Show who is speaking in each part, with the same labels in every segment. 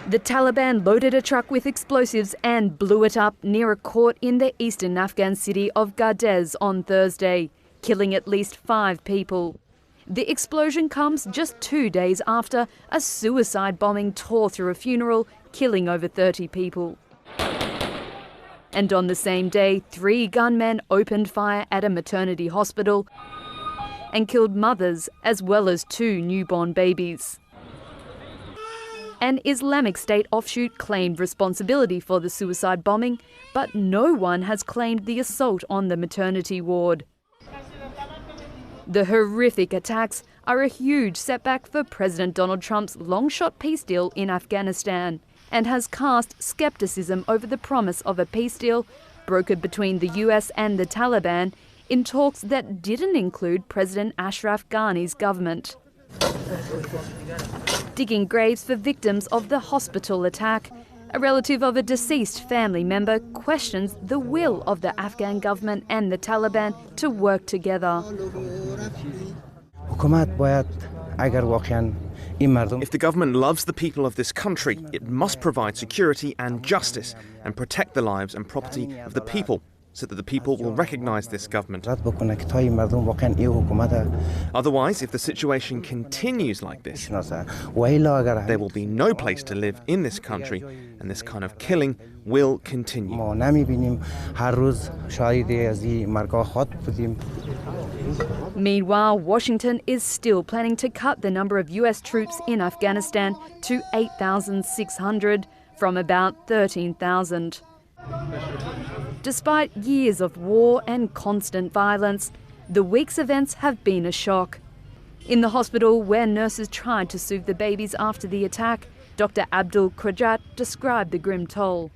Speaker 1: The Taliban loaded a truck with explosives and blew it up near a court in the eastern Afghan city of Gardez on Thursday, killing at least 5 people. The explosion comes just 2 days after a suicide bombing tore through a funeral, killing over 30 people. And on the same day, 3 gunmen opened fire at a maternity hospital and killed mothers as well as 2 newborn babies. An Islamic State offshoot claimed responsibility for the suicide bombing, but no one has claimed the assault on the maternity ward. The horrific attacks are a huge setback for President Donald Trump's long-shot peace deal in Afghanistan and has cast scepticism over the promise of a peace deal brokered between the US and the Taliban in talks that didn't include President Ashraf Ghani's government. Digging graves for victims of the hospital attack, a relative of a deceased family member questions the will of the Afghan government and the Taliban to work together.
Speaker 2: If the government loves the people of this country, it must provide security and justice and protect the lives and property of the people, so that the people will recognise this government. Otherwise, if the situation continues like this, there will be no place to live in this country, and this kind of killing will continue.
Speaker 1: Meanwhile, Washington is still planning to cut the number of US troops in Afghanistan to 8,600 from about 13,000. Despite years of war and constant violence, the week's events have been a shock. In the hospital where nurses tried to soothe the babies after the attack, Dr. Abdul Krajat described the grim toll.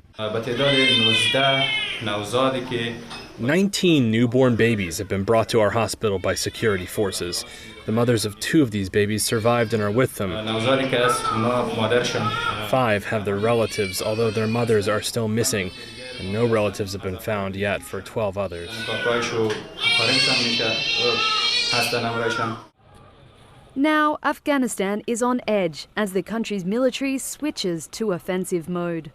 Speaker 3: 19 newborn babies have been brought to our hospital by security forces. The mothers of 2 of these babies survived and are with them. 5 have their relatives, although their mothers are still missing, and no relatives have been found yet for 12 others.
Speaker 1: Now, Afghanistan is on edge as the country's military switches to offensive mode.